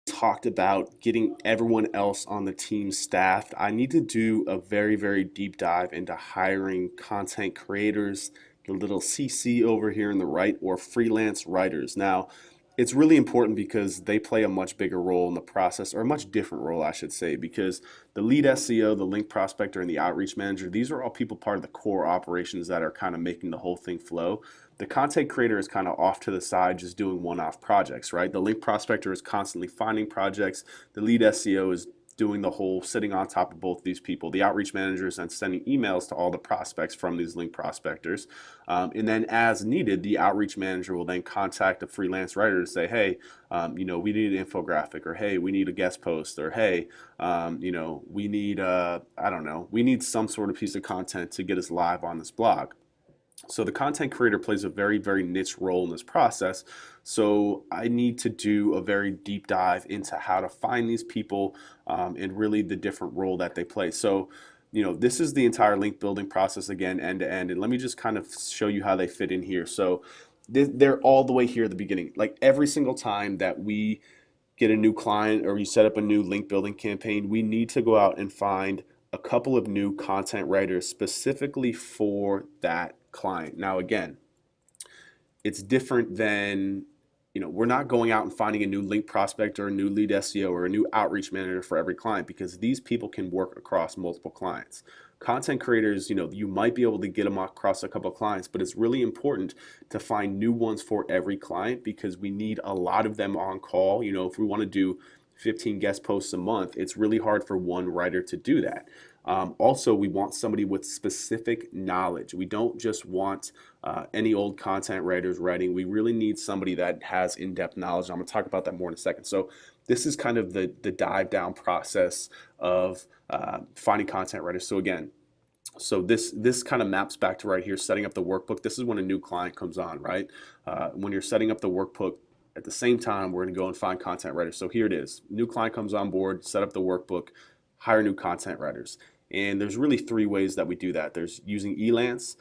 talked about getting everyone else on the team staffed, I need to do a very, very deep dive into hiring content creators, the little CC over here in the right, or freelance writers. Now, it's really important because they play a much bigger role in the process, or a much different role, I should say, because the lead SEO, the link prospector, and the outreach manager, these are all people part of the core operations that are kind of making the whole thing flow. The content creator is kind of off to the side, just doing one-off projects, right? The link prospector is constantly finding projects. The lead SEO is doing the whole sitting on top of both these people. The outreach managers and sending emails to all the prospects from these link prospectors. And then as needed, the outreach manager will then contact a freelance writer to say, hey, we need an infographic, or hey, we need a guest post, or hey, we need, I don't know, we need some sort of piece of content to get us live on this blog. So the content creator plays a very, very niche role in this process. So I need to do a very deep dive into how to find these people, and really the different role that they play. So, this is the entire link building process again, end to end. And let me just kind of show you how they fit in here. So they're all the way here at the beginning. Like every single time that we get a new client or you set up a new link building campaign, we need to go out and find a couple of new content writers specifically for that client. Now, again, it's different than, we're not going out and finding a new link prospect or a new lead SEO or a new outreach manager for every client, because these people can work across multiple clients. Content creators, you might be able to get them across a couple of clients, but it's really important to find new ones for every client, because we need a lot of them on call. If we want to do 15 guest posts a month, it's really hard for one writer to do that. Also, we want somebody with specific knowledge. We don't just want any old content writers writing. We really need somebody that has in-depth knowledge. I'm going to talk about that more in a second. So this is kind of the dive down process of finding content writers. So again, this kind of maps back to right here, setting up the workbook. This is when a new client comes on, right? When you're setting up the workbook, at the same time, we're going to go and find content writers. So here it is. New client comes on board, set up the workbook, hire new content writers. And there's really three ways that we do that. There's using Elance,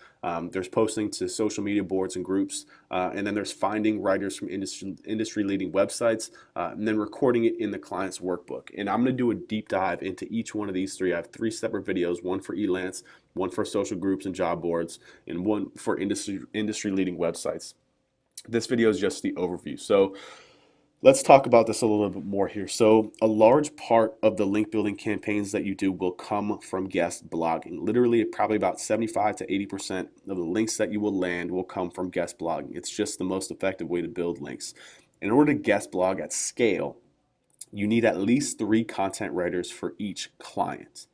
there's posting to social media boards and groups, and then there's finding writers from industry leading websites, and then recording it in the client's workbook. And I'm going to do a deep dive into each one of these three. I have three separate videos, one for Elance, one for social groups and job boards, and one for industry leading websites. This video is just the overview. So let's talk about this a little bit more here. So a large part of the link building campaigns that you do will come from guest blogging. Literally, probably about 75 to 80% of the links that you will land will come from guest blogging. It's just the most effective way to build links. In order to guest blog at scale, you need at least 3 content writers for each client.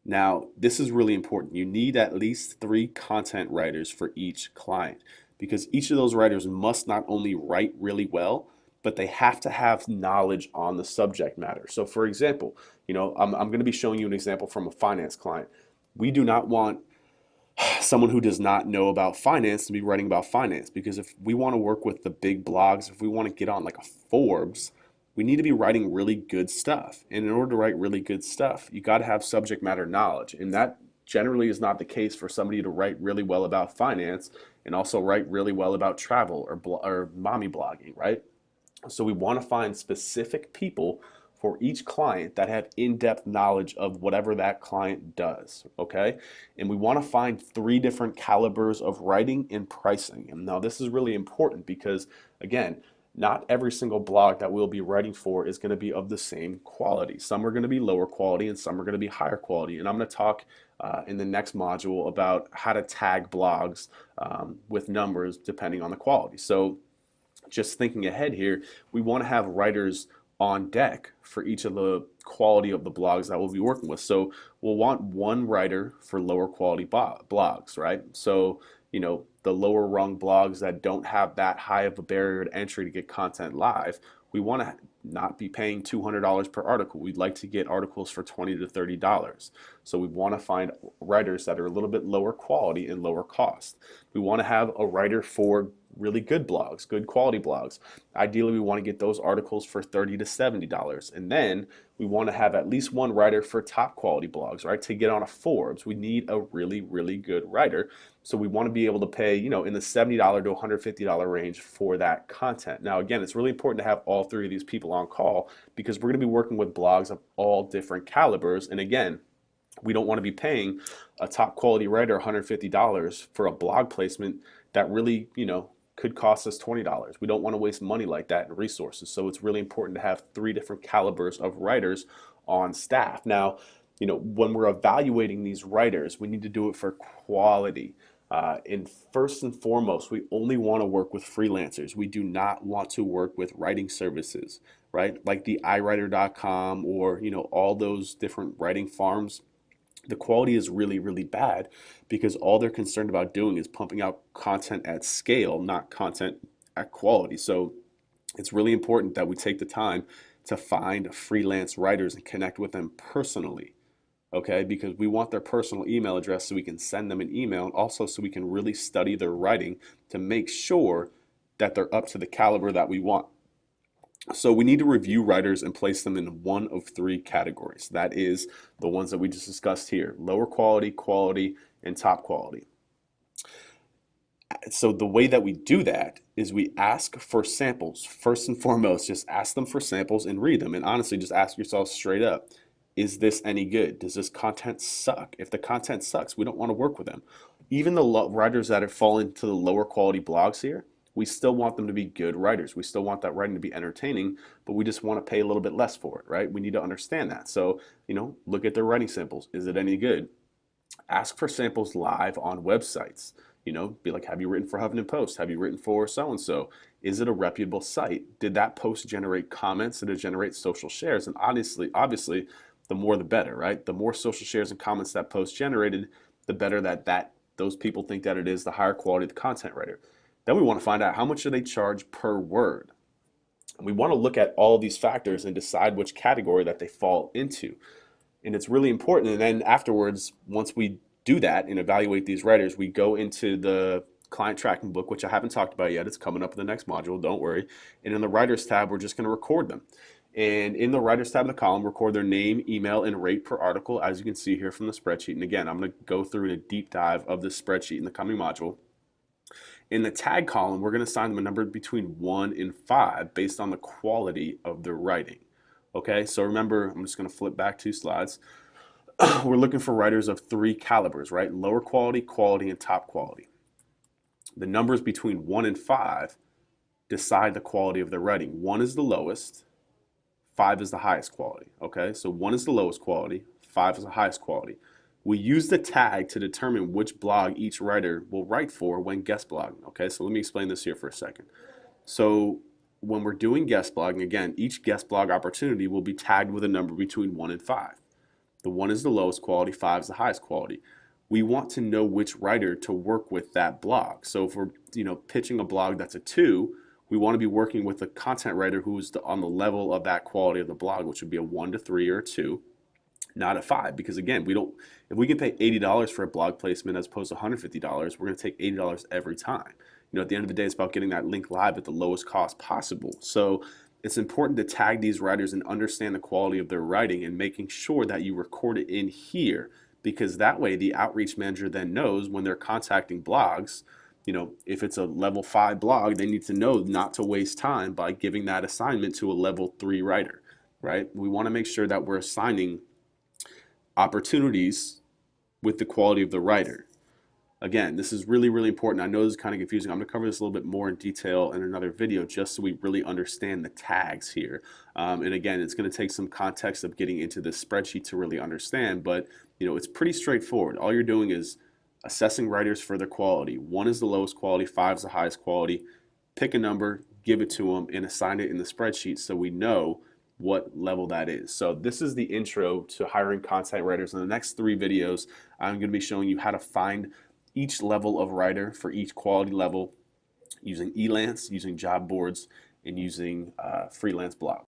Now, this is really important. You need at least 3 content writers for each client, because each of those writers must not only write really well, but they have to have knowledge on the subject matter. So for example, I'm going to be showing you an example from a finance client. We do not want someone who does not know about finance to be writing about finance, because if we want to work with the big blogs, if we want to get on like a Forbes, we need to be writing really good stuff. And in order to write really good stuff, you got to have subject matter knowledge. And that generally is not the case for somebody to write really well about finance and also write really well about travel or mommy blogging, right? So we want to find specific people for each client that have in-depth knowledge of whatever that client does, okay? And we want to find 3 different calibers of writing and pricing. And now this is really important because, again, not every single blog that we'll be writing for is going to be of the same quality. Some are going to be lower quality and some are going to be higher quality. And I'm going to talk in the next module about how to tag blogs with numbers depending on the quality. So just thinking ahead here, we want to have writers on deck for each of the quality of the blogs that we'll be working with. So we'll want one writer for lower quality blogs, right? So, the lower rung blogs that don't have that high of a barrier to entry to get content live, we want to not be paying $200 per article. We'd like to get articles for $20 to $30. So we want to find writers that are a little bit lower quality and lower cost. We want to have a writer for really good blogs, good quality blogs. Ideally, we want to get those articles for $30 to $70. And then we want to have at least one writer for top quality blogs, right? To get on a Forbes, we need a really, really good writer. So we want to be able to pay, in the $70 to $150 range for that content. Now, again, it's really important to have all three of these people on call because we're going to be working with blogs of all different calibers. And again, we don't want to be paying a top quality writer $150 for a blog placement that really, could cost us $20. We don't want to waste money like that and resources. So it's really important to have three different calibers of writers on staff. Now, when we're evaluating these writers, we need to do it for quality. And first and foremost, we only want to work with freelancers. We do not want to work with writing services, right? Like the iWriter.com or, all those different writing farms. The quality is really, really bad because all they're concerned about doing is pumping out content at scale, not content at quality. So it's really important that we take the time to find freelance writers and connect with them personally. Okay, because we want their personal email address so we can send them an email, and also so we can really study their writing to make sure that they're up to the caliber that we want. So we need to review writers and place them in one of three categories. That is the ones that we just discussed here: lower quality, quality, and top quality. So the way that we do that is we ask for samples. First and foremost, just ask them for samples and read them. And honestly, just ask yourself straight up, is this any good? Does this content suck? If the content sucks, we don't want to work with them. Even the writers that have fallen into the lower quality blogs here, we still want them to be good writers. We still want that writing to be entertaining, but we just want to pay a little bit less for it, right? We need to understand that. So, look at their writing samples. Is it any good? Ask for samples live on websites. Be like, have you written for Huffington Post? Have you written for so-and-so? Is it a reputable site? Did that post generate comments? Did it generate social shares? And obviously, the more the better, right? The more social shares and comments that post generated, the better that those people think that it is, the higher quality the content writer. Then we want to find out how much do they charge per word. And we want to look at all of these factors and decide which category that they fall into. And it's really important. And then afterwards, once we do that and evaluate these writers, we go into the client tracking book, which I haven't talked about yet. It's coming up in the next module, don't worry. And in the writers tab, we're just going to record them. And in the writers tab in the column, record their name, email, and rate per article, as you can see here from the spreadsheet. And again, I'm going to go through in a deep dive of this spreadsheet in the coming module. In the tag column, we're going to assign them a number between 1 and 5 based on the quality of their writing. Okay, so remember, I'm just going to flip back 2 slides. We're looking for writers of 3 calibers, right? Lower quality, quality, and top quality. The numbers between 1 and 5 decide the quality of their writing. 1 is the lowest, 5 is the highest quality. Okay, so 1 is the lowest quality, 5 is the highest quality. We use the tag to determine which blog each writer will write for when guest blogging. Okay, so let me explain this here for a second. So when we're doing guest blogging, again, each guest blog opportunity will be tagged with a number between 1 and 5. The 1 is the lowest quality, 5 is the highest quality. We want to know which writer to work with that blog. So if we're pitching a blog that's a 2, we want to be working with a content writer who's on the level of that quality of the blog, which would be a 1 to 3 or a 2. Not a 5, because again, if we can pay $80 for a blog placement as opposed to $150, we're going to take $80 every time. At the end of the day, it's about getting that link live at the lowest cost possible. So it's important to tag these writers and understand the quality of their writing and making sure that you record it in here, because that way the outreach manager then knows when they're contacting blogs, if it's a level 5 blog, they need to know not to waste time by giving that assignment to a level 3 writer, right? We want to make sure that we're assigning opportunities with the quality of the writer. Again, this is really, really important. I know this is kind of confusing. I'm going to cover this a little bit more in detail in another video just so we really understand the tags here. And again, it's going to take some context of getting into this spreadsheet to really understand, but it's pretty straightforward. All you're doing is assessing writers for their quality. 1 is the lowest quality, 5 is the highest quality. Pick a number, give it to them, and assign it in the spreadsheet so we know what level that is. So this is the intro to hiring content writers. In the next 3 videos, I'm going to be showing you how to find each level of writer for each quality level using Elance, using job boards, and using Freelance Blog.